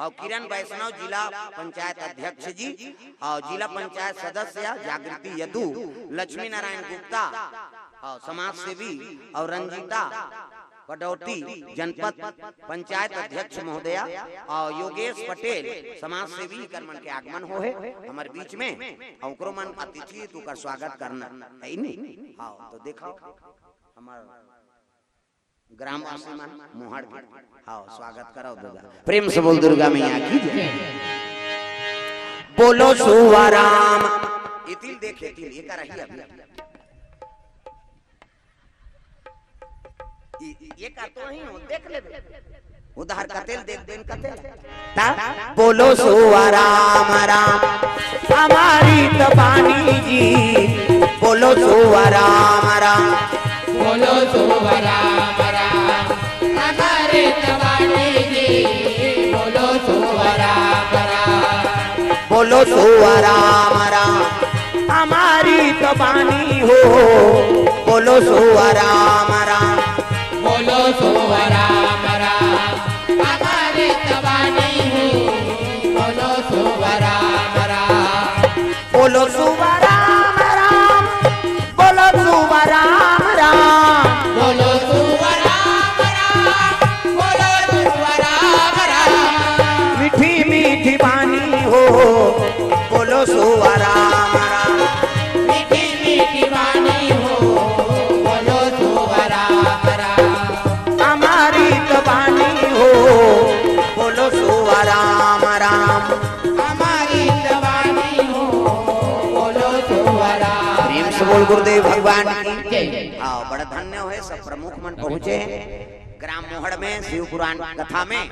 और किरण वैष्णव जिला पंचायत अध्यक्ष जी और जिला पंचायत सदस्य जागृति यदु, लक्ष्मी नारायण गुप्ता और समाज सेवी और रंजीता पडौटी जनपद पंचायत अध्यक्ष महोदया और योगेश पटेल समाज सेवी कर्मन के आगमन हो है हमारे बीच में और मन अतिथि तू कर स्वागत करना है नहीं। हाँ तो देखो हमारा ग्रामवासी मन मोहड़ हाँ स्वागत करो दुर्गा प्रेम से बोल दुर्गा मैया की जय। बोलो सुवाराम इतिल देखे इतिल ये कर रही है ये का तो ही हो देख ले उधार कतेल देख देन कतेल ता बोलो सुवाराम राम हमारी तबानी जी बोलो सुवाराम राम बोलो सुवाराम राम हमारी तबानी जी बोलो सुवाराम राम बोलो सुवाराम राम हमारी तबानी हो बोलो सुवाराम राम बोलो सुवाराम राम हमारी तबानी हो बोलो सुवाराम राम बोलो सुवाराम राम बोलो सुवाराम राम बोलो सुवाराम राम बोलो सुवाराम राम मीठी मीठी वाणी हो बोलो सुवाराम राम मीठी मीठी वाणी हो बोलो सुवाराम राम हमारी तबानी हो बोलो सुवाराम राम हमारी तबानी हो बोलो सुवाराम प्रेम से बोल गुरुदेव भगवान की जय। हाँ बड़ा धन्य है सब प्रमुख मन पहुँचे हैं ग्राम मोहड़ में शिव पुराण कथा में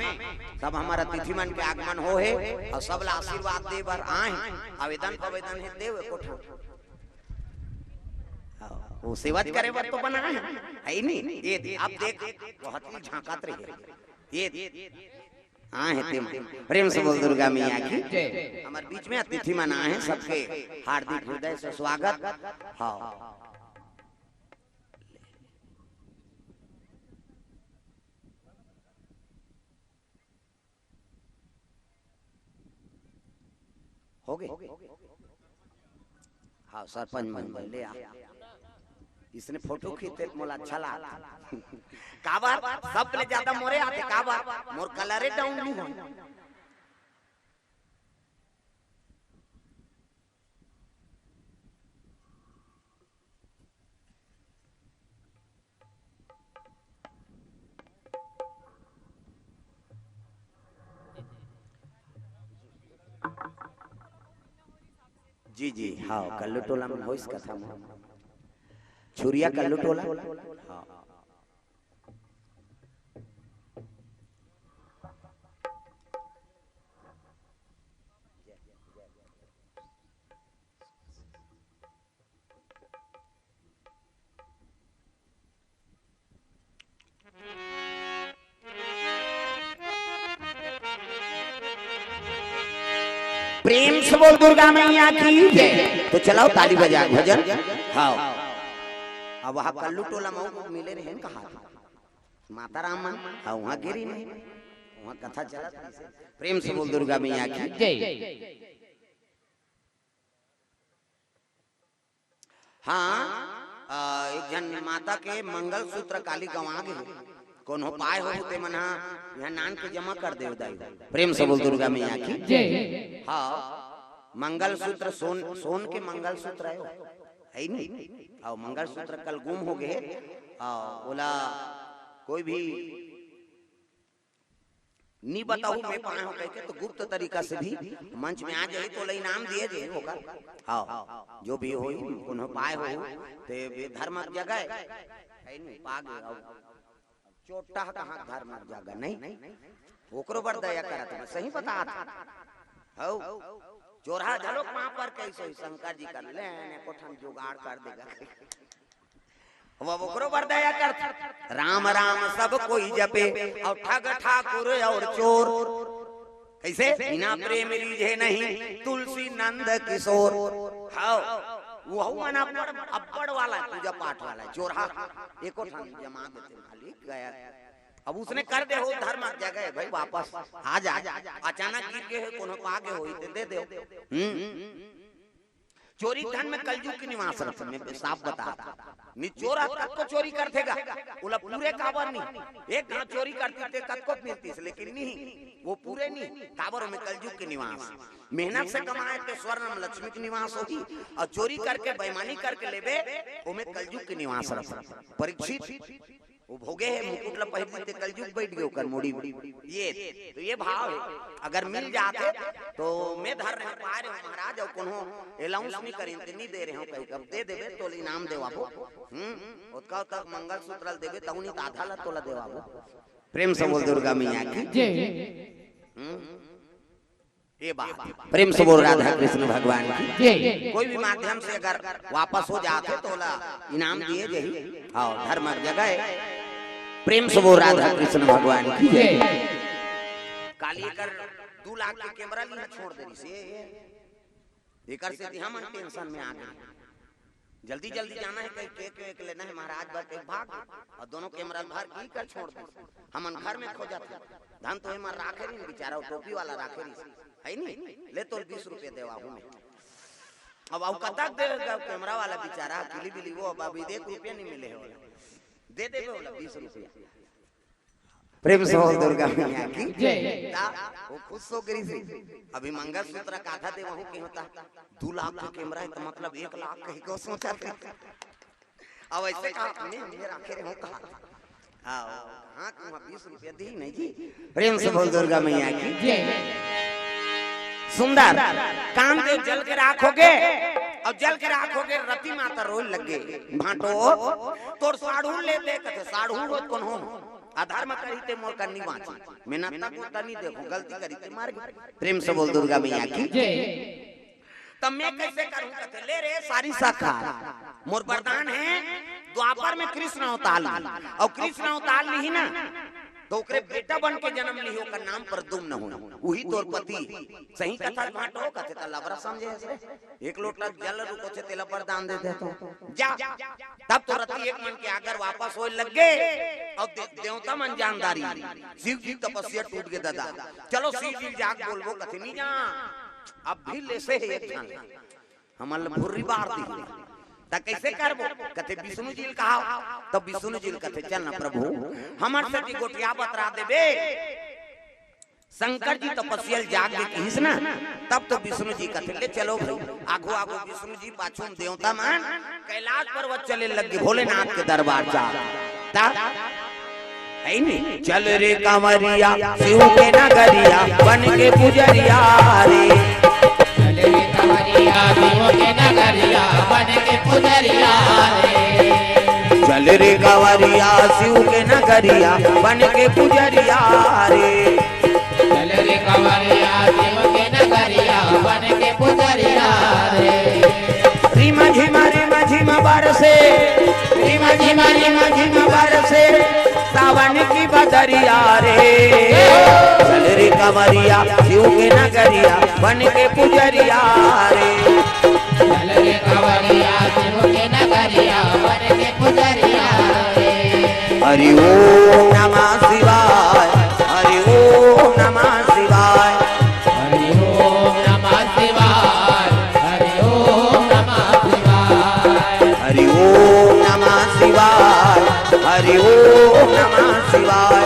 सब हमारा अतिथि मन के आगमन हो है और सब ला आशीर्वाद दे बर आए आवेदन आवेदन है देव कोठा वो सेवा करे बर तो बना है नहीं ये आप देख बहुत ही झांकात रही ये आए हैं तेम प्रेम से बोल दुर्गा मैया की जय। हमारे बीच में अतिथि मन आए हैं सबके हार्दिक हृदय से स्वागत। हाँ हो गए हाँ सरपंच मन ले आ इसने फोटो खींचे मोला अच्छा लगा काबर सब ले ज्यादा मोरे आते काबर मोर कलर डाउन नहीं हो जी जी हाँ कल्लू टोला में वॉइस कथा में छुरिया कल्लू टोला हाँ प्रेम से बोल दुर्गा मैया की जय। तो चलाओ ताली बजा भजन। हाँ अब वहाँ कल्लू टोला में मिले रहे कहा माता राम हाँ वहाँ गिरी नहीं वहाँ कथा चला। प्रेम से बोल दुर्गा मैया की जय। हाँ एक जन माता के मंगल सूत्र काली गंवा गए कौन हो पाए हो ते मन यहाँ नान के जमा कर दे दाई। प्रेम से बोल दुर्गा मैया की जय। हाँ मंगल सूत्र सोन के मंगल सूत्र है नहीं और मंगल सूत्र कल गुम हो गए बोला कोई भी नहीं बताऊ मैं पाए हो कहके तो गुप्त तरीका से भी मंच में आ जाए तो ले इनाम दिए जे होगा। हाँ जो भी हो उन्हों पाए हो ते धर्म जगह है नहीं पाग चोटा कहाँ धर्म जगह नहीं ओकरो बर दया करत मैं सही बता हो चोरा झलोक वहां पर कैसे शंकर जी कर ले ने कोठन जुगाड़ कर देगा वो ओकरो बर दया कर राम राम सब कोई जपे और ठग ठाकुर और चोर कैसे बिना प्रेम रीझे नहीं तुलसी नंद किशोर। हाँ वो मना अब्बड़ वाला पूजा पाठ वाला चोरा एको ठान जमा देते मालिक गया अब उसने कर दे हो धर्म जगह भाई वापस आ जा, अचानक गिर के कोनो आगे होई ते दे दे। चोरी धन में कलयुग की निवास रथ में साफ बता नी चोरा तक को चोरी कर देगा बोला पूरे काबर नहीं एक घाट चोरी करते थे कत को मिलती लेकिन नहीं वो पूरे नहीं काबर में कलयुग के निवास मेहनत से कमाए तो स्वर्ण लक्ष्मी के निवास होगी और चोरी करके बेईमानी करके लेबे ओमे कलयुग के निवास रथ परीक्षित वो भोगे है मुकुट ला पहन के कलयुग बैठ गए कर मोड़ी ये भाव है अगर मिल जाते तो मैं धर रहे पा रहे महाराज और कोनो अलाउंस नहीं करें नहीं दे रहे हो कहीं कब दे देबे तो इनाम देवाबो उसका तक मंगल सूत्र देबे तऊ नहीं आधा ला तोला देवाबो। प्रेम से बोल दुर्गा मैया की ये बात प्रेम से बोल राधा कृष्ण भगवान की कोई भी माध्यम से अगर वापस हो जाते तो इनाम दिए यही हाँ धर्म जगह प्रेम से बोल राधा कृष्ण भगवान की काली कर 2 लाख के कैमरा लिया छोड़ दे से एकर से हम टेंशन में आ गए जल्दी जल्दी जाना है कहीं केक लेना है महाराज भर के भाग और दोनों कैमरा भर की कर छोड़ दे हमन घर में खो जाते धन तो हमार राखे नहीं बेचारा टोपी वाला राखे है नहीं ले तो 20 रुपए देवा हूं अब अब कतक देगा कैमरा वाला बेचारा बिली बिली वो अब 1 रुपया नहीं मिले हो दे दे बोला 20 रुपया। प्रेम से बोल दुर्गा मैया की जय। वो खुश हो गई थी अभी मंगल सूत्र का आधा दे वहु की होता 2 लाख का कैमरा है तो मतलब 1 लाख कहीं को सोचा था अब ऐसे कहा मैं राखे रहे हूं कहा हां तुम 20 रुपया दी नहीं जी। प्रेम से बोल दुर्गा मैया की जय। सुंदर कामदेव जल के राखोगे और जल के राखोगे रति माता रोल लगे भाटो तोर साढ़ू ले दे कथे साढ़ू रोज कौन हो आधार में करी ते मोर करनी बाची मेहनत को तनी देखो गलती करी ते मार गई। प्रेम से बोल दुर्गा मैया की तब मैं कैसे करूं कथे ले रे सारी शाखा मोर वरदान है द्वापर में कृष्ण अवतार और कृष्ण अवतार ली ना तो ओकरे बेटा बन के जन्म लियो का नाम प्रद्युम्न हो वही तोर पति सही कथा भाटो कथे त लबरा समझे से 1 लोटा जल रुको छे तेला वरदान दे दे तो जा तब तो रति एक मन के आगर वापस होए लग गए और देवता मन जानदारी शिव जी तपस्या टूट गए दादा चलो शिव जी जाग बोलबो कथे नहीं जा अब भी ले से एक क्षण हमल भुर्री बार दी ता कैसे करबो कथे विष्णु जी कहा तब विष्णु जी कथे चल ना प्रभु हमर से जी गोटिया बतरा देबे शंकर जी तपस्या जाग के किस ना तब तो विष्णु जी कथे ले चलो भाई आगो आगो विष्णु जी पाछू देवता मान कैलाश पर्वत चले लग गए भोलेनाथ के दरबार जा ता है नहीं चल रे कांवरिया शिव के नगरिया बन के पुजरिया रे चल रे कांवरिया शिव के नगरिया बन के पुजरिया रे चल रे कांवरिया शिव के नगरिया बन के पुजरिया रे चल रे कांवरिया शिव के नगरिया बन के पुजरिया रे रिमा झिमा बरसे रिमा झिमा बरसे सावन की बदरिया रे चल रे कांवरिया शिव के नगरिया बन के पुजरिया रे चल रे कांवरिया शिव के नगरिया बन के पुजरिया रे। हरि ओम नमः शिवाय हरि ओम नमः शिवाय हरि ओम नमः शिवाय हरि ओम नमः शिवाय हरि ओम नमः शिवाय हरि ओम नमः शिवाय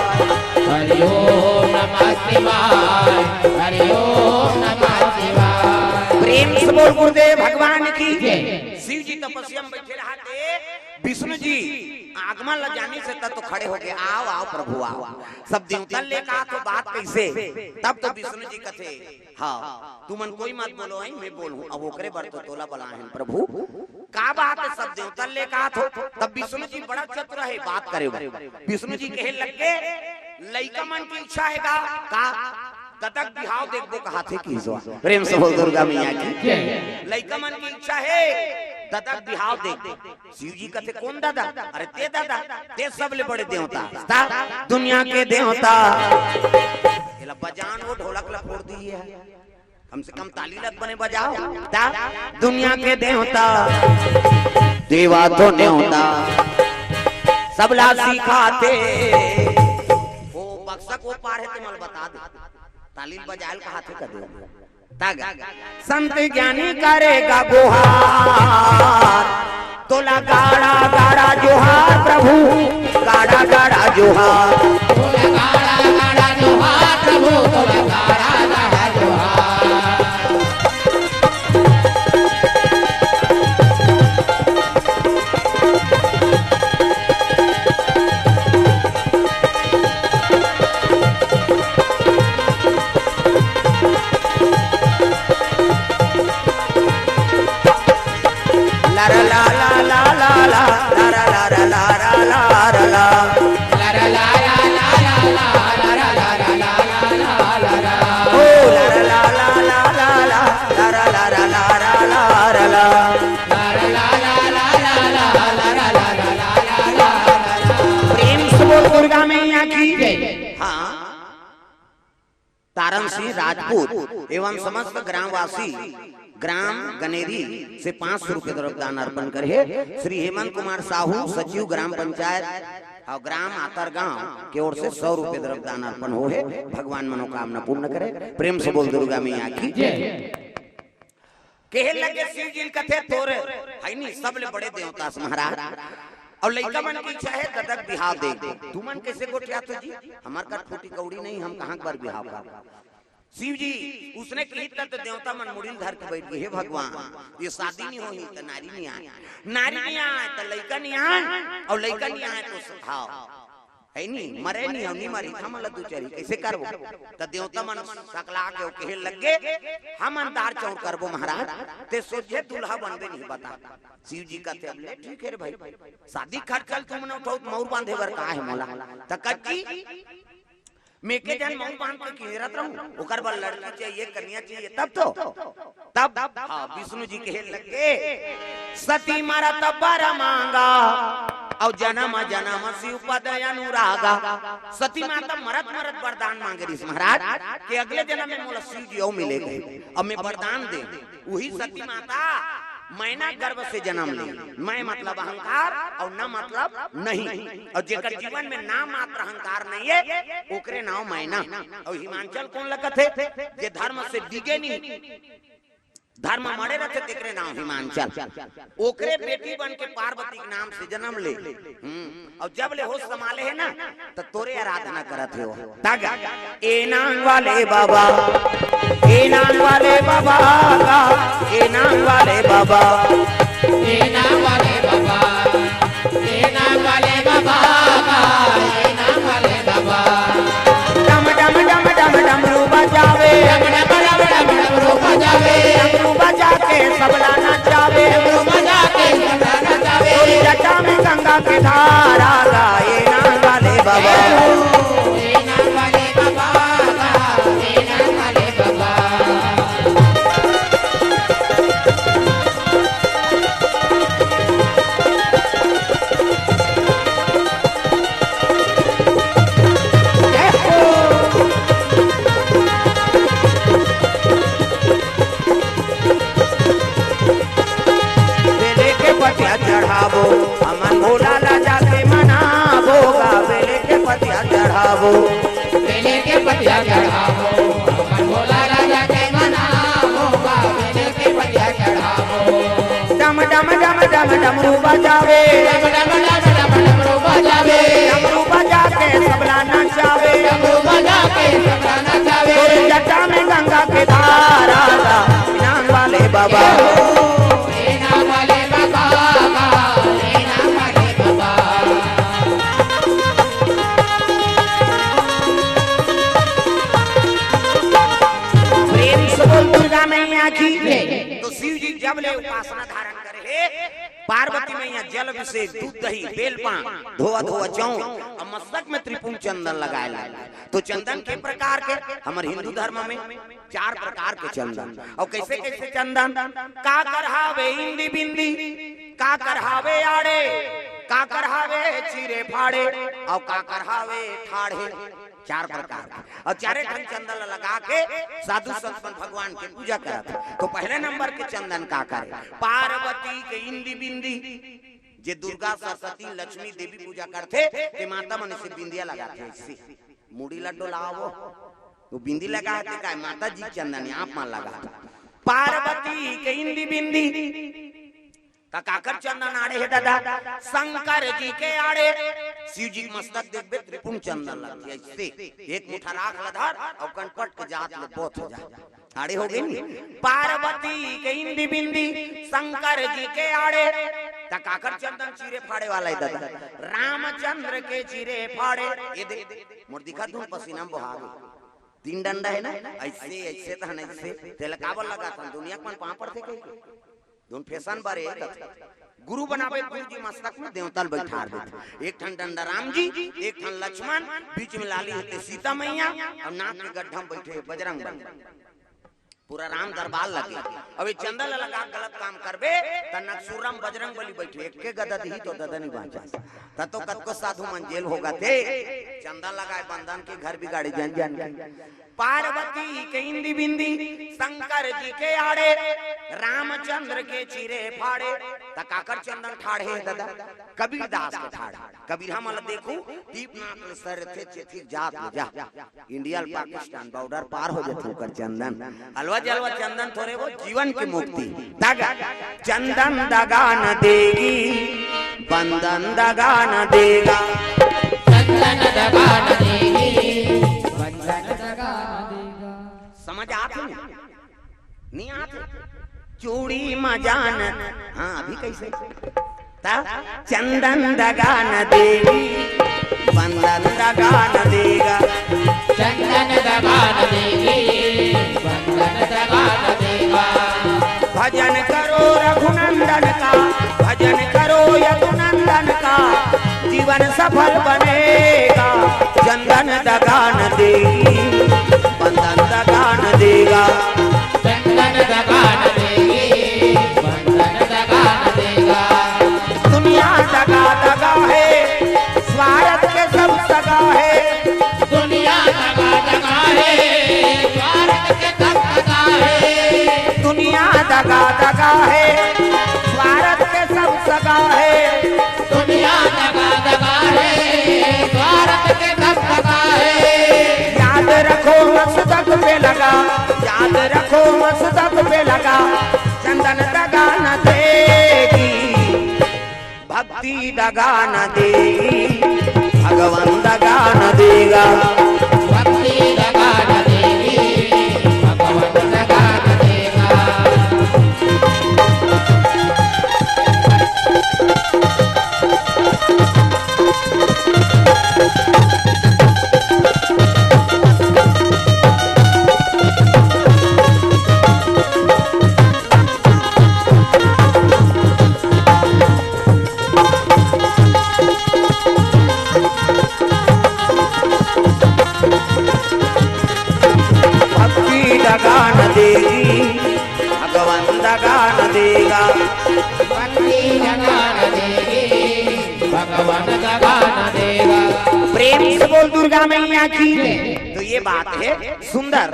हरि ओम नमः शिवाय हरि ओम नमः शिवाय। प्रेम से बोल गुरुदेव भगवान की जय। शिव जी तपस्या में बैठे रहते विष्णु जी आगमन ल जाने से तब तो खड़े हो गए आओ आओ प्रभु आओ सब देवता ले कहा तो बात कैसे तब तो विष्णु जी कथे हाँ तू मन कोई मत बोलो आई मैं बोलूं अब ओकरे बर तो तोला बला है प्रभु का बात है सब देवता ले कहा तो तब विष्णु जी बड़ा चतुर है बात करे विष्णु जी कहे लग गए लइका मन की इच्छा है का ततक बिहाव देख दो कहा थे की प्रेम से बोल दुर्गा मैया की लइका मन की इच्छा है ततक बिहाव देख शिव जी कहते कौन दादा अरे ते दादा ते सबले बड़े देवता दुनिया के देवता एला बजान वो ढोलक ला फोड़ दी है कम से कम ताली लग बने बजाओ दुनिया के देवता देवा तो न्योता सबला सिखाते अक्सर वो पार है तो मल बता दे तालील बजायल का हाथे कर दे तागा संत ज्ञानी करेगा गुहार तोला गाड़ा गाड़ा जोहार प्रभु गाड़ा गाड़ा जोहार तोला गाड़ा गाड़ा जोहार प्रभु तोला गाड़ा गाड़ा जोहार ला ला ला ला ला ला ला ला ला ला ला ला दुर्गा मैया की। हाँ, तारण सिंह राजपूत एवं समस्त ग्रामवासी ग्राम गनेरी से 500 रुपये दान अर्पण करे। श्री हेमंत कुमार साहू सचिव ग्राम पंचायत और ग्राम आतरगांव की ओर से 100 रुपये दान अर्पण हो है। भगवान मनोकामना पूर्ण करे। प्रेम से बोल दुर्गा मैया की कहे लगे शिव जी कथे तोरे है नी सबले बड़े देवता महाराज और लड़का मन की इच्छा है ददक बिहाव दे तू मन कैसे गोटिया तो जी हमार का फूटी कौड़ी नहीं हम कहां पर बिहाव कर शिव जी उसने कही तो देवता मन मुड़िल धर के बैठ गए हे भगवान ये शादी नहीं होई तो नारी नहीं आए तो लड़का नहीं आए और लड़का नहीं आए तो हां है नहीं मरे नहीं हम नहीं मरी हम लद्दू चरी कैसे करबो तो देवता मन सकला के कहे लगे हम अंतार चौर करबो महाराज ते सोचे दूल्हा बनबे नहीं बता शिव जी कहते अबले ठीक है रे भाई शादी खर्च चल तुम न उठाओ मौर बांधे बर का है मोला त कच्ची मेके जन मौर बांध के घेरत रहूं ओकर बल लड़की चाहिए कन्या चाहिए तब हां विष्णु जी कहे लगे सती मारा तब्बारा मांगा और जन्म जन्म शिव पद अनुरागा सती माता मरत मरत वरदान मांगे रही महाराज कि अगले जन्म में मोला शिव जी मिलेंगे अब मैं वरदान दे वही सती माता मैना गर्भ से जन्म ली मैं मतलब अहंकार और न मतलब नहीं और जेकर जीवन में ना मात्र अहंकार नहीं है ओकरे नाम मैना और हिमांचल कौन लगत है जे धर्म से डिगे नहीं धर्म मरे रहते तेकरे नाम हिमांचल ओकरे बेटी बन के पार्वती के नाम से जन्म ले और जब ले होश संभाले है ना तो तोरे आराधना करत हो तागा ए नाम वाले बाबा ए नाम वाले बाबा ए नाम वाले बाबा ए नाम वाले बाबा ए नाम वाले बाबा ए नाम वाले बाबा डम डम डम डम डमरू बजावे डम डम डम डम डमरू बजावे डमरू बजा के सबला नचावे डमरू बजा के सबला नचावे जटा में गंगा की धारा गाए नाम वाले बाबा ए नाम वाले बाबा ए नाम वाले बाबा चढ़ावो अमन भोला ला जाके मनावो बेले के पतिया चढ़ावो बेले के पतिया चढ़ावो अमन भोला राजा के मनावो बेले के पतिया चढ़ावो डम डम डम डम डमरू बजावे डम डम डम डम डमरू बजावे डमरू बजा के सबला नचावे डमरू बजा के सबला नचावे जटा में गंगा के धारा नाम वाले बाबा ए नाम वाले बाबा ए नाम वाले बाबा प्रेम से बोल दुर्गा मैया की तो शिव जी जब ले उपासना धारण करे पार्वती मैया जल अभिषेक दूध दही बेलपान धोआ धोआ चौं और मस्तक में त्रिपुंड चंदन लगाए लगे तो चंदन के प्रकार के हमारे हिंदू धर्म में 4 प्रकार के चंदन और कैसे कैसे चंदन का करहावे इंदी बिंदी का करहावे आड़े का करहावे चीरे फाड़े और का करहावे ठाड़े 4 प्रकार और 4 ढंग चंदन लगा के साधु संत भगवान के पूजा करते तो पहले नंबर के चंदन का करे पार्वती के इंदी बिंदी जे दुर्गा सरस्वती लक्ष्मी देवी पूजा करते ते माता मन से बिंदिया लगाते ऐसे मुड़ी लड्डू लाओ वो बिंदी लगा है का माता जी चंदन आप मान लगा पार्वती के इंदी बिंदी काकर चंदन आड़े है दादा शंकर जी के आड़े शिव जी मस्तक देखबे त्रिपुण चंदन लग ऐसे एक मुठा राख लधार और कनपट के जात में पोत हो जा आड़े हो गई पार्वती के इंदी बिंदी शंकर जी के आड़े काकर चंदन चीरे फाड़े वाला है दादा रामचंद्र के चीरे फाड़े ये देख मोर दिखा दूं पसीना बहा गई 3 डंडा है ना ऐसे ऐसे तो ऐसे तेल काबल लगा था दुनिया में पापड़ थे कहीं दोन फैशन बारे गुरु बनावे गुरु जी मस्तक में देवतल बैठार देते एक ठन डंडा राम जी एक ठन लक्ष्मण बीच में लाली होते सीता मैया और नाक में गड्ढा बैठे बजरंग बली पूरा राम दरबार लगे अब चंदन लगा गलत काम करबे त नक्सुरम बजरंग बली बैठे एक के गदा दी तो ददा नहीं बांचा ततो कतको साधु मन जेल होगा थे चंदन लगाए बंधन के घर बिगाड़े जन जन पार्वती के इंदी बिंदी शंकर जी के आड़े रामचंद्र के चीरे फाड़े तकाकर चंदन ठाड़े दादा कबीर दास के ठाड़े कबीर हम देखू दीप नाथ सर थे चेथी जात में जा इंडिया पाकिस्तान बॉर्डर पार हो जाते कर चंदन अलवा जलवा चंदन थोड़े वो जीवन की मुक्ति दगा चंदन दगा न देगी बंधन दगा न देगा चंदन दगा न देगी बंधन दगा न देगा समझ आते नहीं आते चूड़ी मजान हाँ अभी कैसे चंदन दगा न देगी बंधन दगा न देगा चंदन दगा न देगी बंधन दगा न देगा भजन करो रघुनंदन का भजन करो यदुनंदन का जीवन सफल बनेगा चंदन दगा न देगी बंधन दगा न देगा चंदन दगा न देगी बंधन दगा न देगा दुनिया दगा दगा है स्वार्थ के सब सगा है दुनिया दगा दगा है स्वार्थ के सब दगा है दुनिया दगा दगा है स्वार्थ के सब सगा है दुनिया दगा दगा है स्वार्थ के सब दगा है याद रखो मस्तक पे लगा याद रखो मस्तक पे लगा चंदन दगा न देगी भक्ति दगा न देगी भगवान दगा न देगा भक्ति दगा न देगी भगवान दगा न देगा दगा न देगी भगवान दगा न देगा भक्ति दगा न देगी भगवान दगा न देगा प्रेम से बोल दुर्गा मैया की तो ये बात है सुंदर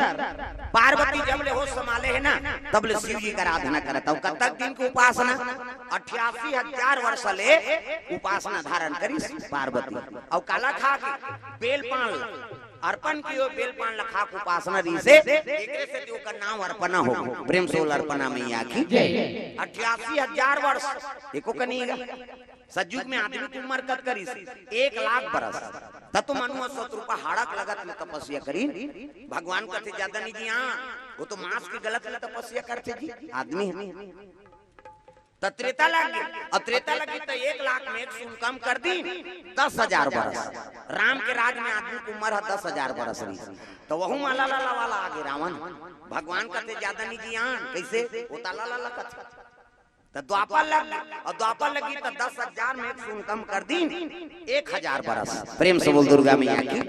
पार्वती जब ले होश संभाले है ना तब ले शिव जी का आराधना करता कब तक दिन की उपासना 88,000 वर्ष ले उपासना धारण करी पार्वती और काला खा के बेल पान अर्पण कियो बेल पान लखा को उपासना री से एकरे से जो का नाम अर्पणा हो प्रेम सोल अर्पणा मैया की 88,000 वर्ष एको कनीगा सज्जुग में आदमी की उम्र कत करी 1 लाख बरस ततो मनुआ 100 रुपया हाड़क लगत में तपस्या करी भगवान करते ज्यादा नहीं जी हाँ वो तो मांस की गलत में तपस्या करते जी आदमी त्रेता लगी और त्रेता लगी तो 1 लाख में 100 कम कर दी 10,000 बरस राम के राज में आदमी की उम्र है 10,000 बरस तो वह माला लाला वाला आगे रावण भगवान करते ज्यादा नहीं जी हाँ कैसे वो ताला लाला कथा तो द्वापर लगी और द्वापर लगी तो 10,000 में 100 कम कर दी 1,000 बरस प्रेम से बोल दुर्गा मैया की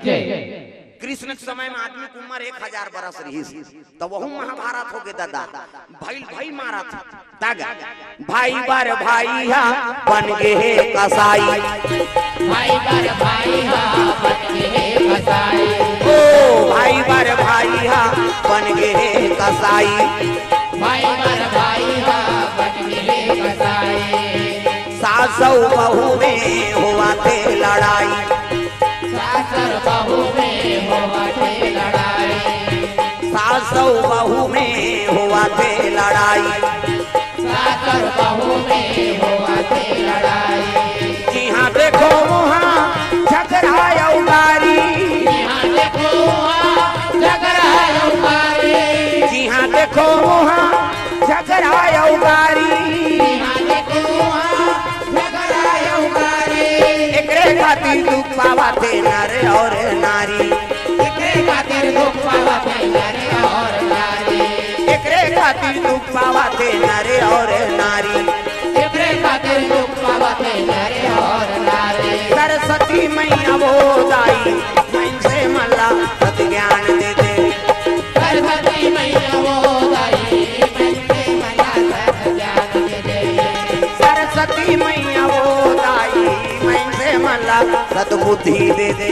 कृष्ण के समय में आदमी की उम्र 1,000 बरस रही तो वह महाभारत हो गए दादा भाई मारा था दागा भाई बार भाई हा बन गए कसाई भाई बार भाई हा बन गए कसाई ओ भाई बार भाई हा बन गए कसाई भाई बार भाई हा बन गए कसाई सासौ बहू में हुआ थे लड़ाई सासर बहू में होवा थे लड़ाई, सास और बहू में हुआ थे लड़ाई, सासर बहू में होवा थे लड़ाई। जी हाँ देखो वहाँ झगड़ा उगारी, यहाँ देखो वहाँ झगड़ा उगारी, जी हाँ देखो वहाँ झगड़ा उगारी, यहाँ देखो वहाँ झगड़ा उगारी। एकरे खातिर दुख पावा थे नर और नारी, एकरे खातिर दुख पावा थे नर और नारी, एकरे खातिर दुख पावा थे नर और नारी, एकरे खातिर दुख पावा थे नर और नारी। सरस्वती मैया वो दाई मन से मल्ला सत ज्ञान दे दे, सरस्वती मैया वो दाई मन से मल्ला सत ज्ञान दे दे, सरस्वती मैया वो दाई मन से मल्ला सतबुद्धि दे दे,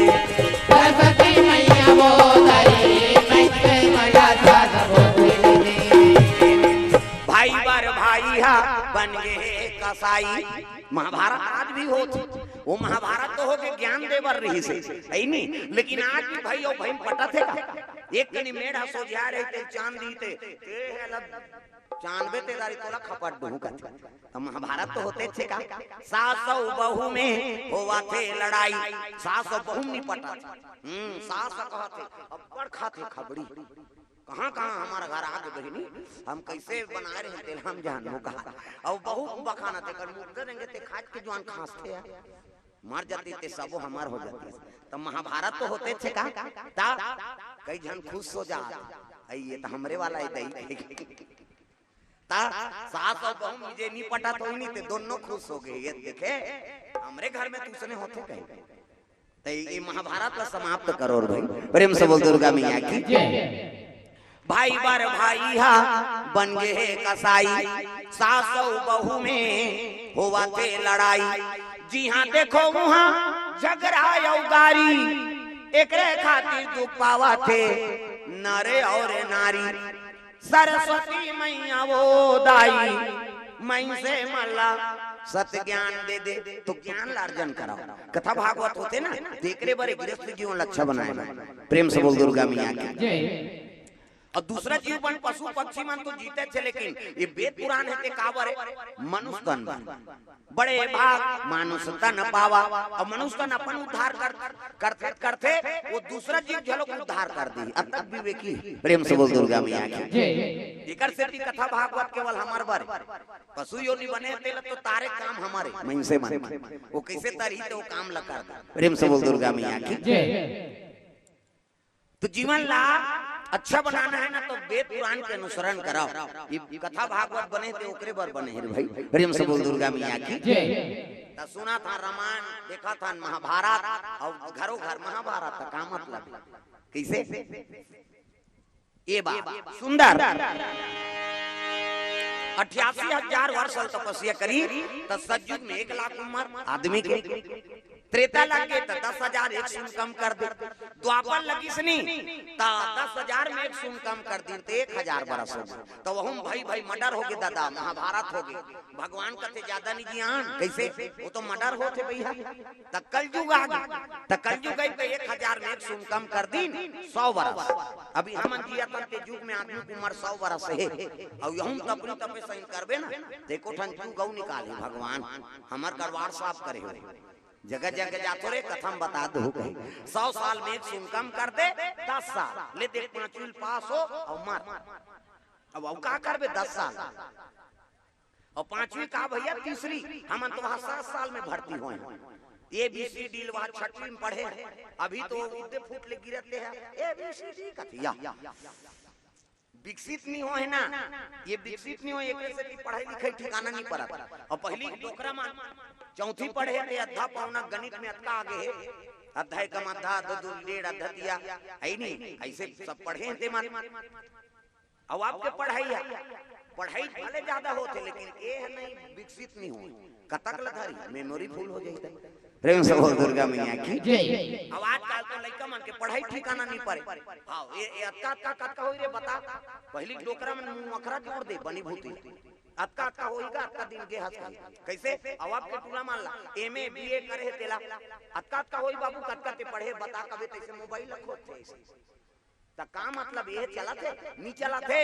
सरस्वती मैया वो दाई मन से मल्ला सतबुद्धि दे दे। भाई बार भाई हा बन गए कसाई, महाभारत आज भी होती, वो महाभारत तो हो के ज्ञान देवर रही से है नहीं, लेकिन आज भी भाई और भाई पटा थे का एक कनी मेढ़ा सो जा रहे थे चांद दीते ते चांदबे तेदारी तोला खपट बहु करते, तो महाभारत तो होते थे का सास और बहू में होवा थे लड़ाई, सास और बहू नहीं पटा, सास कहते अब्बड़ खाते खबड़ी, कहाँ कहाँ हमारा घर आगे बहनी हम कैसे बना रहे तेल हम जानो कहा, और बहुत बखाना थे कर मुक्त देंगे ते खाज के जवान खांसते हैं मर जाती थे सबो हमार हो जाती, तो महाभारत तो होते थे का ता कई जन खुश हो जा ये तो हमरे वाला है दई ता सास और बहू मुझे नहीं पटा तो नहीं थे दोनों खुश हो गए, ये देखे हमरे घर में दूसरे होते कहीं, तो ये महाभारत का समाप्त करो भाई, प्रेम से बोल दुर्गा मैया की भाई बार भाई हा बन गए कसाई, सास और बहू में हुआ थे लड़ाई, जी हाँ देखो वहाँ झगड़ा उगारी, एकरे खातिर दुख पावा थे नरे और नारी, सरस्वती मैया वो दाई मैं से मल्ला सत्य ज्ञान दे दे, तो ज्ञान लार्जन कराओ, कथा भागवत होते ना देखरे बारे गृहस्थ जीवन लक्ष्य बनाए, प्रेम से बोल दुर्गा मैया की। और दूसरा जीव बन पशु पक्षी मन तो जीते थे, लेकिन ये वेद पुराण है काबर मनुष्य तन बड़े भाग मनुष्य तन पावा, और मनुष्य तन अपन उद्धार करते करते वो दूसरा जीव झलक उद्धार कर दी, अब तक विवेकी प्रेम से बोल दुर्गा मैया की। एकर से कथा भागवत केवल हमार बारे पशु योनि बने थे तो तारे काम हमारे मन से मन वो कैसे तरी तो काम ला कर, प्रेम से बोल दुर्गा मैया की। तो जीवन ला अच्छा बनाना है ना तो वेद पुराण के अनुसरण कराओ, ये कथा भागवत बने थे ओकरे बार बने हैं भाई, प्रेम से बोल दुर्गा मैया की। तो सुना था रामायण, देखा था महाभारत, और घरों घर महाभारत का क्या मतलब कैसे ये बात सुंदर 88,000 वर्ष तपस्या करी, तो सतयुग में 1 लाख उम्र आदमी के, त्रेता लगे तो 10,000 एक शून्य कम कर दे, द्वापर लगी सनी तो 10,000 में एक शून्य कम कर दी तो 1,000 बरस हो गए, तो वह भाई भाई मर्डर हो गए दादा, महाभारत हो गए, भगवान कहते ज्यादा नहीं ज्ञान कैसे वो तो मर्डर होते भैया, तो कलयुग आ गया, तो कलयुग गई तो 1,000 में एक शून्य कम कर दी 100 बरस, अभी हम जिया के युग में आदमी की उम्र 100 बरस है, और यहूं तपनी तपे सही करबे ना देखो ठन तू गौ निकाले भगवान हमार करवार साफ करे हो, जगह जगह जातो रे कथम बता दो 100 साल में एक सुन कम कर दे 10 साल ले देख 5 पास हो और मर, अब का करबे 10 साल और 5वीं का भैया तीसरी हम तो वहां 7 साल में भर्ती हुए हैं, ABCD वहां 6वीं में पढ़े, अभी तो उद्दे फूट ले गिरते हैं ABCD कथिया विकसित नहीं हो है ना, ये विकसित नहीं हो एक से पढ़ाई लिखाई ठिकाना नहीं पड़ा, और पहली डोकरा में 4वीं पढ़े थे अद्धा पौना गणित में अद्धा आगे है, अद्धा कम अद्धा दो डेढ़ अद्धा दिया है नहीं, ऐसे सब पढ़े थे मन, अब आपके पढ़ाई भले ज्यादा होते लेकिन ये है नहीं विकसित नहीं हो, कतक लधारी मेमोरी फुल हो जाता है, प्रेम से बोल दुर्गा मैया की जय। अब आजकल तो लड़का मन के पढ़ाई ठिकाना नहीं पड़े, हां ये अक्का का कक्का होई रे बता, पहली डोकरा में मुखरा जोड़ दे बनी भूती, अतका अतका होईगा अतका दिन के हंस कैसे अब आपके टूला मान ला एमए बीए करे तेला अतका अतका होई बाबू कतका ते पढ़े बता कबे तैसे मोबाइल रखो थे त का मतलब ये चला थे नहीं चला थे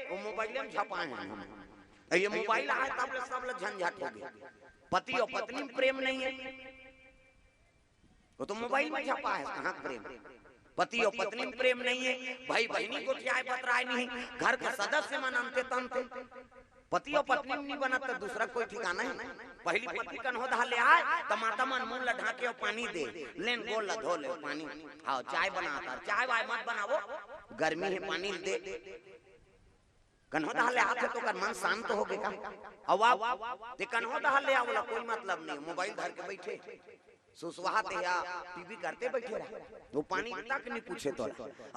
वो मोबाइल में छपाए हैं ये मोबाइल आए तब सब लोग झंझट हो गए पति और पत्नी में प्रेम नहीं है वो तो मोबाइल में छपा है कहाँ प्रेम पति और पत्नी में प्रेम नहीं है भाई बहनी को चाय बतराए नहीं घर के सदस्य मानते तनते पति और पत्नी में नहीं बना तो दूसरा कोई ठिकाना है पहली पत्नी कन हो ले आए तो माता मन मुंह ला ढाके और पानी दे लेन गोल ला धो ले पानी आओ चाय बनाता चाय वाय मत बनावो गर्मी है पानी दे कन्हो ले आते तो कर मन शांत हो गया अब ते कन्हो ले आवला कोई मतलब नहीं मोबाइल धर के बैठे सुसवाते या टीवी करते बैठे रहे वो पानी तक नहीं पूछे तो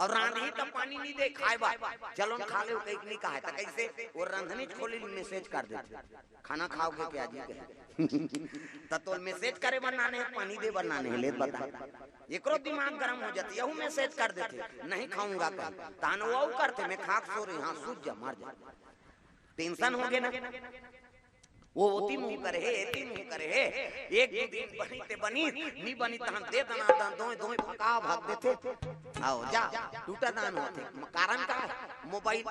और रांधी तो पानी नहीं दे खाए बा चलो खा ले कहीं नहीं कहा था कैसे वो रंधनी खोली मैसेज कर देते खाना खाओगे क्या जी के तो मैसेज करे बनाने पानी दे बनाने ले बता एकरो दिमाग गरम हो जाती यहू मैसेज कर देते नहीं खाऊंगा कल तान वो करते मैं खाक सो रही हां सूझ जा मार जा टेंशन हो गए ना वो ओती मुंह करे है एती मुंह करे है एक दो दिन बनी ते बनी नहीं बनी त हम दे दना दान दो दो फका भाग देते आओ जा टूटा दान होते कारण का मोबाइल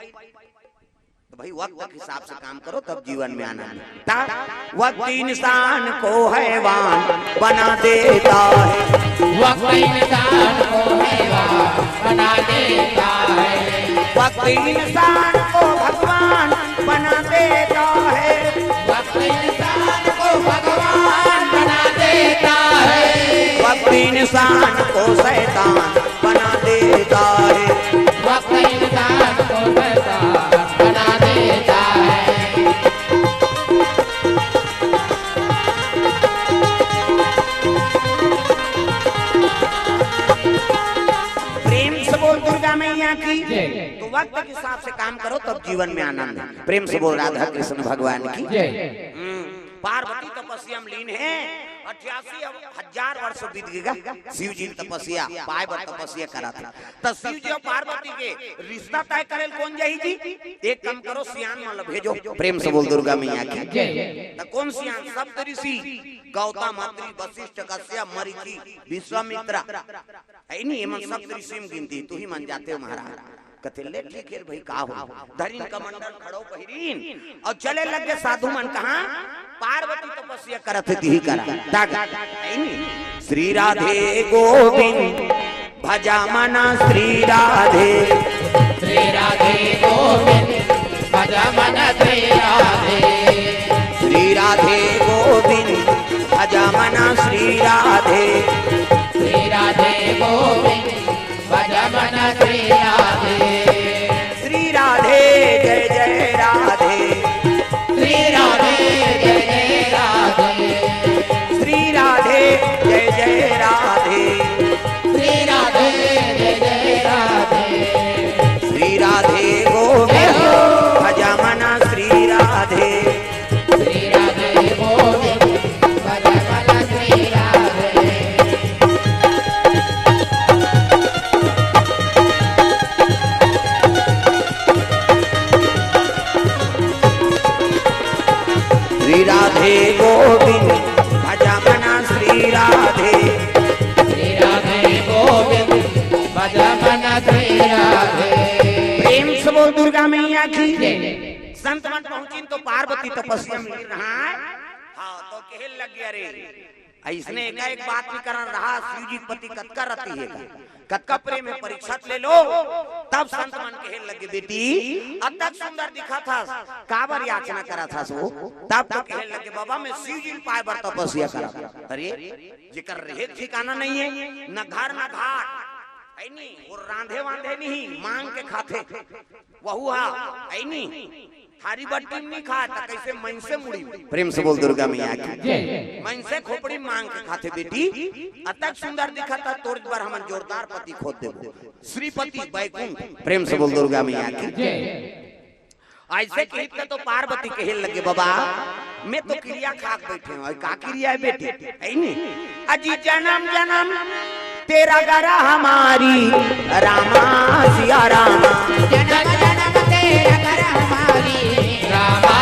तो भाई वक्त के हिसाब से काम करो तब जीवन में आनंद वक्त इंसान को हैवान बना देता है वक्त इंसान को हैवान बना देता है वक्त इंसान को भगवान बना देता है वक्त इंसान को भगवान बना देता है वक्त इंसान को शैतान बना देता है वक्त इंसान को शैतान बना देता है प्रेम से बोल दुर्गा मैया की तो वक्त के हिसाब से काम करो तब जीवन में आनंद है प्रेम से बोल राधा कृष्ण भगवान की पार्वती तपस्या में लीन है 88,000 वर्ष बीत गएगा शिव जी तपस्या पाए बर तपस्या करा था तो शिव जी और पार्वती के रिश्ता तय करे कौन जाही जी एक काम करो सियान मतलब भेजो प्रेम से बोल दुर्गा मैया की तो कौन सियान सप्त ऋषि गौतम अत्रि वशिष्ठ कश्यप मरीचि विश्वामित्र है नहीं एमन सप्त ऋषि में गिनती तू ही मान जाते हो महाराज कथिले ठीक है भाई का हो धरिन कमंडल खड़ो पहिरीन और चले लगे साधु मन कहां पार्वती तपस्या करत थी ही करा श्री राधे गोविंद भजा मना श्री राधे गोविंद भजा मना श्री राधे श्री राधे गोविंद भजा मना श्री राधे गोविंद भजा मना श्री राधे श्री राधे जय जय राधे श्री राधे जय जय राधे श्री राधे जय जय राधे श्री राधे जय जय राधे श्री राधे गोविंद भजा मना श्री राधे गोविंद भजा मना श्री राधे श्री राधे गोविंद भजा मना श्री राधे गोविंद भजा मना श्री राधे प्रेम से बोल दुर्गा मैया की संत मन पहुंची तो पार्वती तपस्या में रहा हाँ तो कहने लग गया रे इसने एक बात भी कर रहा शिव जी पति कतका रहती है कतका प्रेम में परीक्षा ले लो तब संत मन कहने लगे बेटी अब तक सुंदर दिखा था काबर याचना करा था सो तब तो कहने लगे बाबा मैं शिव जी पाए बर तपस्या करा अरे जिकर रहे ठिकाना नहीं है न घर न घाट है नहीं और रांधे वांधे नहीं मांग के खाते वहू हा है नहीं थारी बट्टी नहीं खा कैसे मन से मुड़ी प्रेम से बोल दुर्गा मैया की मन से खोपड़ी मांग के खाते बेटी अतक सुंदर दिखा था तोड़ बार हम जोरदार पति खोद देबो श्रीपति बैकुंठ प्रेम से बोल दुर्गा मैया की ऐसे कहते तो पार्वती कहे लगे बाबा मैं तो क्रिया खाक बैठे हूँ का क्रिया है बेटी है नहीं अजी जन्म जन्म तेरा गरा हमारी रामा सिया रामा जन्म जन्म तेरा गरा हमारी रामा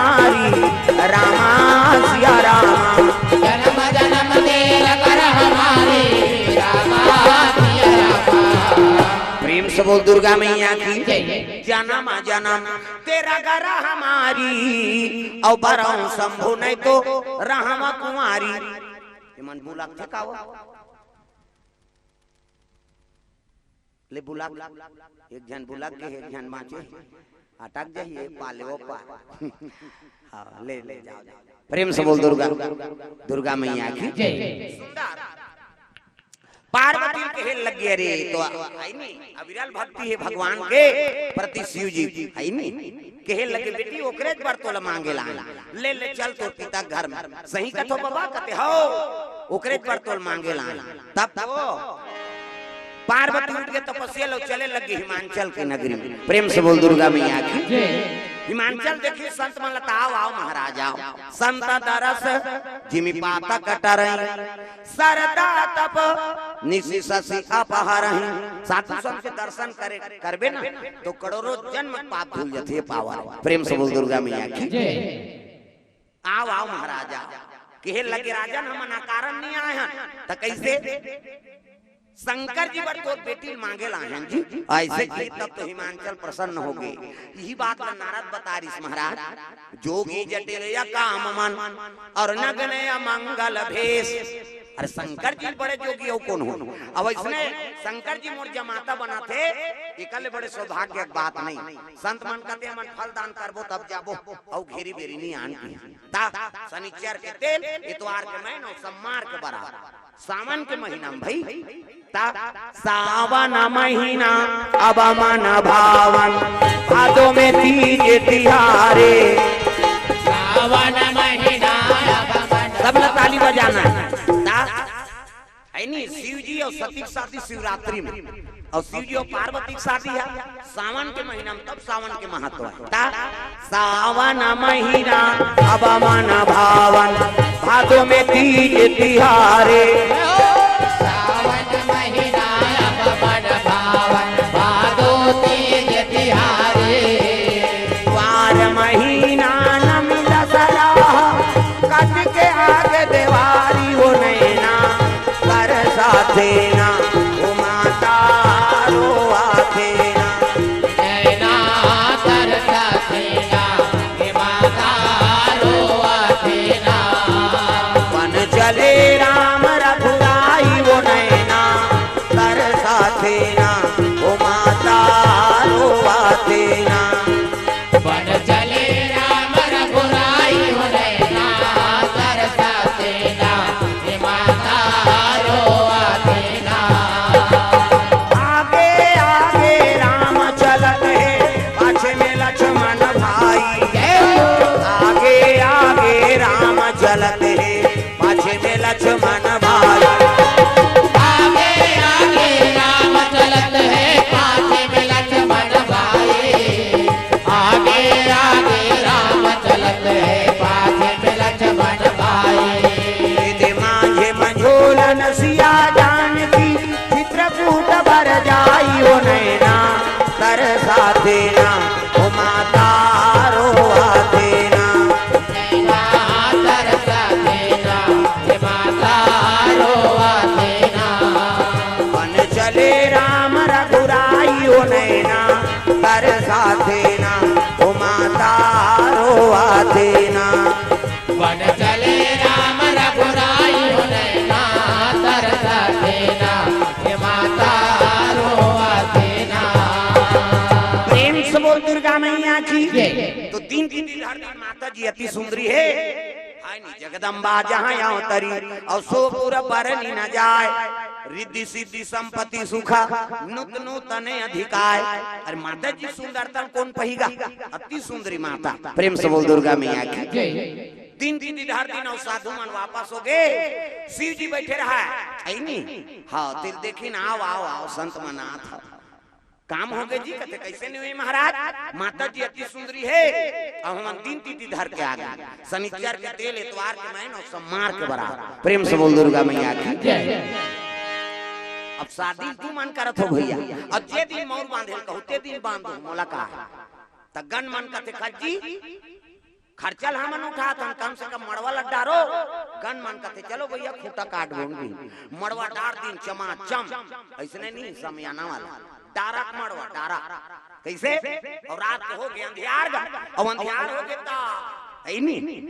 हमारी रामा सिया रामा। जन्म जन्म तेल कर हमारी रामा सिया रामा। प्रेम से बोल दुर्गा मैया की जन्म जन्म तेरा घर हमारी और बरऊ शंभु नहीं तो रामा कुमारी। मन बुलाक थे का ले बुलाक एक जन बुलाक के एक जन बाँचे अटक जाइए पाले वो पा हाँ ले ले जाओ। प्रेम से बोल दुर्गा दुर्गा मैया की सुंदर। पार्वती के हेल लग गया रे तो आई नहीं अविरल भक्ति है भगवान के प्रति शिव जी आई नहीं के हेल लगे बेटी ओकरे पर तोला मांगे ला ले ले चल तो पिता घर में सही कथो बाबा कहते हो ओकरे पर तोल मांगे ला तब तो पार्वती उठ के तपस्या लोग चले लगे हिमांचल के नगरी में। प्रेम से बोल दुर्गा मैया की हिमांचल देखिए संत मन लताओ आओ महाराज आओ संत दरस जिमि पाता कटर सरदा तप निशि शशि अपहरहि। साधु संत के दर्शन करे करबे ना तो करोड़ों जन्म पाप भूल जाते पावर। प्रेम से बोल दुर्गा मैया की आओ आओ महाराज आओ के लगे राजन हम ना कारण नहीं आए हैं त कैसे शंकर जी बर तोर बेटी मांगे लाहन जी ऐसे की तब तो हिमांचल प्रसन्न हो गए। यही बात में नारद बता रही महाराज जोगी जटिल या काम मन और नगन या मंगल भेष। अरे शंकर जी बड़े जोगी हो कौन हो अब इसने शंकर जी मोर जमाता बना थे एकले बड़े सौभाग्य की बात नहीं। संत मन कहते मन फल दान करबो तब जाबो और घेरी बेरी नहीं आन ता शनिचर के तेल इतवार के महीना सम्मार के बराबर सावन के महीना में भाई ता सावन महीना अब मन भावन भादों में तीज तिहारे। सावन महीना अब मन सब लोग ताली बजाना है नहीं शिव जी और सती की शादी शिवरात्रि में और शिव जी और पार्वती की शादी है सावन के महीना में तब सावन के महत्व है। सावन महीना अब मन भावन भादों में तीज तिहारे। सावन महीना अब मन भावन भादों तीज तिहारे। वार महीना न मिला सरा कट के आगे देवारी हो नैना कर साथेना ओ माता रो आथेना। नैना कर साथेना हे माता रो आथेना। मन चले राम रघुराई वो नैना कर साथेना ओ माता रो आथेना। बन चले राम रघुराई हो नैना कर साथेना हे माता रो आथेना। आगे आगे राम चलत है पाछे में लक्ष्मण भाई। आगे आगे राम चलत है पाछे में लक्ष्मण भाई। आगे आगे राम चलत है पाछे में लक्ष्मण भाई। आगे आगे राम चलत है पाछे में लक्ष्मण भाई। दे मांझे मंझोलन सिया जानकी चित्रकूट भर जाई हो नैना कर साथेना ओ माता रो आथेना। नैना कर साथेना हे माता रो आथेना। बन चले राम रघुराई हो नैना कर साथेना ओ माता रो आथेना। बन चले राम रघुराई हो नैना तर साथेना हे माता रो आथेना। प्रेम से बोल दुर्गा मैया की तो तीन तीन माता जी अति सुंदरी है आई नी जगदम्बा जहाँ यहाँ तरी और सोपुर बरनी न जाए रिद्धि सिद्धि संपत्ति सुखा नूत नूतने अधिकाय। अरे माता जी सुंदरता कौन पहीगा अति सुंदरी माता। प्रेम से बोल दुर्गा मैया की तीन तीन दिन और साधु मन वापस हो गए शिव जी बैठे रहा है नहीं हाँ फिर देखी ना आओ आओ आओ संत मनाथ काम हो गए जी कहते कैसे नहीं हुई महाराज माता जी अति सुंदरी है और हम तीन तीन धर के आ गए शनिचर के तेल इतवार के महीना सम्मार के बराबर। प्रेम से बोल दुर्गा मैया की अब शादी तू मन करत हो भैया अब जे दिन मोर बांधे कहते दिन बांधो मोला का त गन मन कहते खज्जी खर्चल हमन उठा हम कम से कम मड़वा लड्डारो गन मन कथे चलो भैया खूटा काट दूंगी मड़वा डार दिन चमाचम ऐसने नहीं समियाना वाला डारा मड़वा डारा कैसे और रात को हो गया अंधियार और अंधियार हो गया ऐ नहीं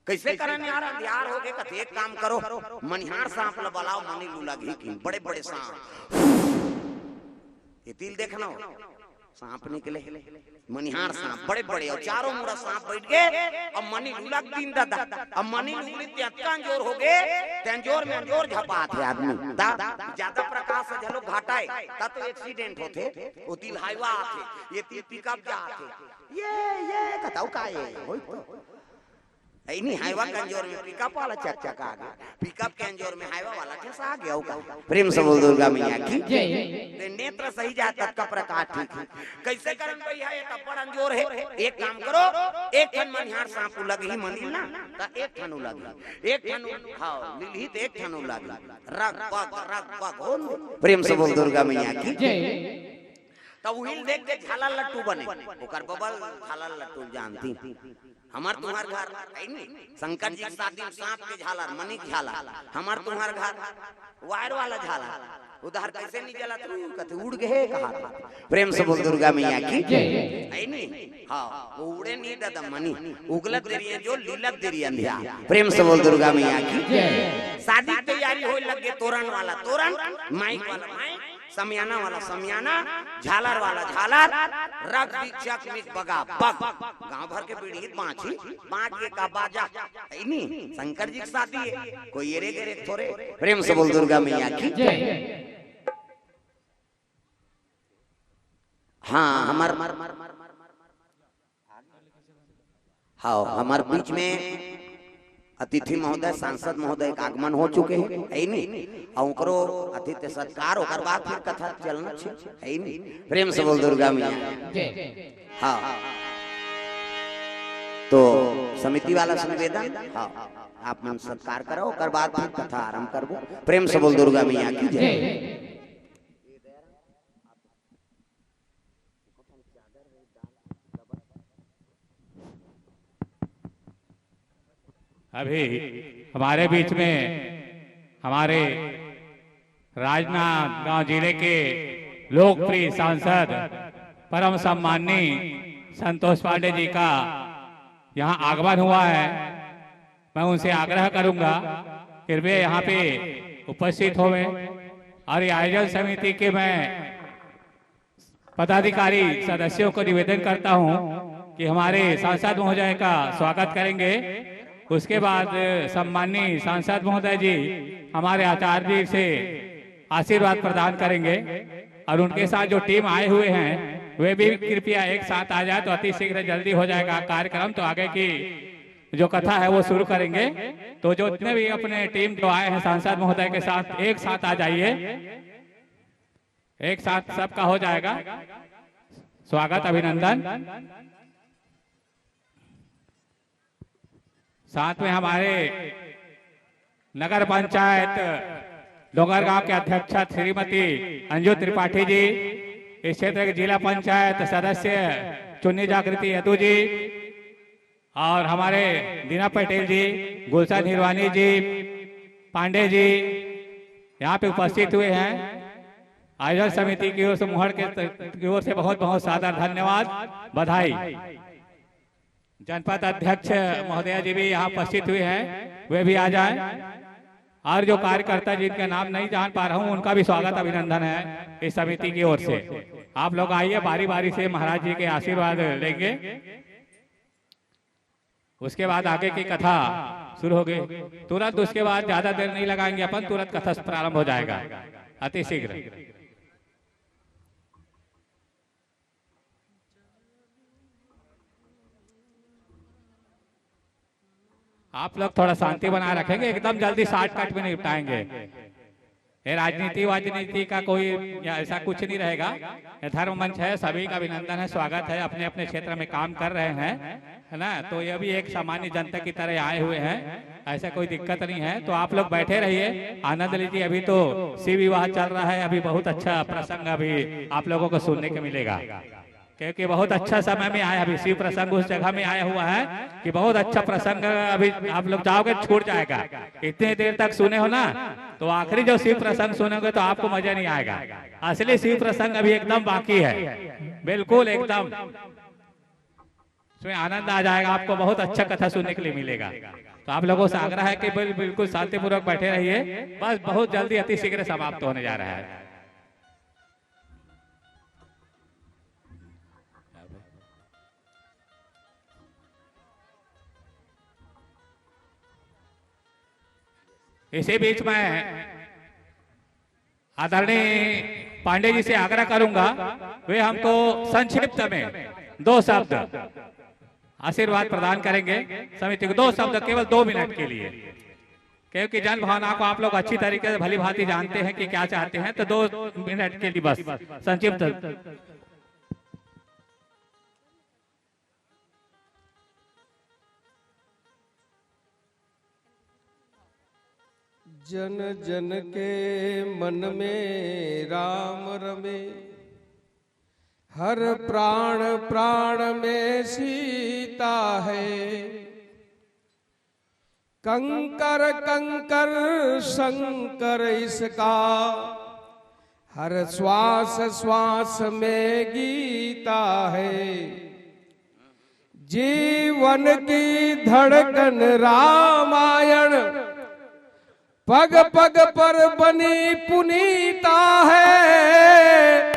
कैसे करन यार अंधियार हो गया कथे एक काम करो मनिहार सांप ल बलाओ मनी लूला घी की बड़े बड़े सांप ये तिल देखना सांप निकले मनिहार सांप बड़े बड़े और चारों मुड़ा सांप बैठ गए और मनी लूला दिन दादा अब मनी लूली त्यक्का जोर हो गए तेंजोर में अंजोर झपात है आदमी ज्यादा प्रकाश से झलो घाटाए ता तो एक्सीडेंट होते वो तिल हाईवा आथे ये तिल पिकअप जा आथे ये बताओ का ये होई तो नहीं हाईवा कंजोर में पिकअप वाला चक चक आ गया पिकअप के अंजोर में हाईवा वाला कैसा आ गया होगा प्रेम से बोल दुर्गा मैया की जय नेत्र सही जाता का प्रकाश ठीक है कैसे करन भैया ये तपड़ अंजोर है एक काम करो एक ठन मनिहार सांप लग ही मंदिर ना ता एक ठन लग एक ठन हां लिलही तो एक ठन लग रग बग हो प्रेम से बोल दुर्गा मैया की जय तब उहिल देख के झाला लट्टू बने ओकर बबल झाला लट्टू जानती हमार तुम्हार घर नहीं शंकर जी शादी सांप के झालर मणिक झालर हमार तुम्हार घर वायर वाला झालर उधर कैसे नहीं जला तू कथे उड़ गए कहा प्रेम से बोल दुर्गा मैया की जय नहीं हां वो उड़े नहीं दादा मनी उगलत देरी जो लीलत देरी अंधिया प्रेम से बोल दुर्गा मैया की जय शादी तैयारी होए लगे तोरण वाला तोरण माइक वाला माइक समियाना वाला समियाना झालर वाला झालर रग बिचक मिक बगा बग गांव भर के पीढ़ी पांच के का बाजा नहीं शंकर जी की शादी है कोई येरे गेरे थोड़े प्रेम से बोल दुर्गा मैया की जय हाँ हमार बीच में अतिथि महोदय सांसद महोदय का आगमन हो चुके हैं है नहीं और अतिथि सत्कार होकर बाद फिर कथा चलना है नहीं प्रेम से बोल दुर्गा मैया हाँ तो समिति वाला निवेदन हाँ आप मन सत्कार करो और बाद फिर कथा आरंभ करबो प्रेम से बोल दुर्गा मैया की जय अभी हमारे बीच में हमारे राजनांदगांव जिले के लोकप्रिय सांसद परम सम्माननीय संतोष पांडे जी का यहाँ आगमन हुआ है। मैं उनसे आग्रह करूंगा कृपया यहाँ पे उपस्थित होवे और आयोजन समिति के मैं पदाधिकारी सदस्यों को निवेदन करता हूँ कि हमारे सांसद महोदय का स्वागत करेंगे। उसके बाद सम्माननीय सांसद महोदय जी हमारे आचार्य जी से आशीर्वाद प्रदान करेंगे और उनके साथ जो टीम आए हुए हैं वे भी कृपया एक साथ आ जाए तो अति शीघ्र जल्दी हो जाएगा कार्यक्रम। तो आगे की जो कथा है वो शुरू करेंगे। तो जो जितने भी अपने टीम जो आए हैं सांसद महोदय के साथ एक साथ आ जाइए, एक साथ सबका हो जाएगा। स्वागत अभिनंदन। साथ में हमारे नगर पंचायत डोंगरगांव के अध्यक्षा श्रीमती अंजू त्रिपाठी जी, इस क्षेत्र के जिला पंचायत सदस्य चुन्नी जागृति यदू जी और हमारे दीना पटेल जी, गुलशन हिरवानी जी, पांडे जी यहाँ पे उपस्थित हुए हैं। आयोजन समिति की ओर से मुहर की ओर से बहुत बहुत सादर धन्यवाद, बधाई। जनपद अध्यक्ष महोदया जी भी यहाँ उपस्थित हुए हैं, वे भी आ जाएं। और जो कार्यकर्ता जिनका नाम नहीं जान पा रहा हूँ उनका भी स्वागत अभिनंदन है इस समिति की ओर से। आप लोग आइए, बारी बारी से महाराज जी के आशीर्वाद लेंगे। उसके बाद आगे की कथा शुरू होगी तुरंत। उसके बाद ज्यादा देर नहीं लगाएंगे अपन, तुरंत कथा प्रारंभ हो जाएगा अति शीघ्र। आप लोग थोड़ा शांति बनाए रखेंगे, एकदम जल्दी शॉर्टकट में निपटाएंगे। ये राजनीति का कोई ऐसा कुछ नहीं रहेगा। ये धर्म मंच है, सभी का अभिनंदन है, स्वागत है। अपने अपने क्षेत्र में काम कर रहे हैं, है ना। तो ये भी एक सामान्य जनता की तरह आए हुए हैं, ऐसा कोई दिक्कत नहीं है। तो आप लोग बैठे रहिए, आनंद लीजिए। अभी तो शिव विवाह चल रहा है, अभी बहुत अच्छा प्रसंग अभी आप लोगों को सुनने को मिलेगा। क्योंकि बहुत अच्छा समय में आया, अभी शिव प्रसंग उस जगह में आया हुआ है कि बहुत अच्छा प्रसंग अभी आप लोग जाओगे छूट जाएगा। इतने देर तक सुने हो ना, तो आखिरी जो शिव प्रसंग सुनोगे तो आपको मजा नहीं आएगा। असली शिव प्रसंग अभी एकदम बाकी है, बिल्कुल एकदम इसमें आनंद आ जाएगा आपको, बहुत अच्छा कथा सुनने के लिए मिलेगा। तो आप लोगों से आग्रह है कि बिल्कुल शांतिपूर्वक बैठे रहिए, बस बहुत जल्दी अति शीघ्र समाप्त होने जा रहा है। इसी बीच में आदरणीय पांडे जी से आग्रह करूंगा, वे हमको संक्षिप्त में 2 शब्द आशीर्वाद प्रदान करेंगे समिति को, 2 शब्द केवल 2 मिनट के लिए, क्योंकि जन भावना को आप लोग अच्छी तरीके से भली भांति जानते हैं कि क्या चाहते हैं। तो 2 मिनट के लिए बस संक्षिप्त। जन जन के मन में राम रमे, हर प्राण प्राण में सीता है। कंकर कंकर शंकर इसका, हर श्वास श्वास में गीता है। जीवन की धड़कन रामायण, पग पग पर बनी पुनीता है।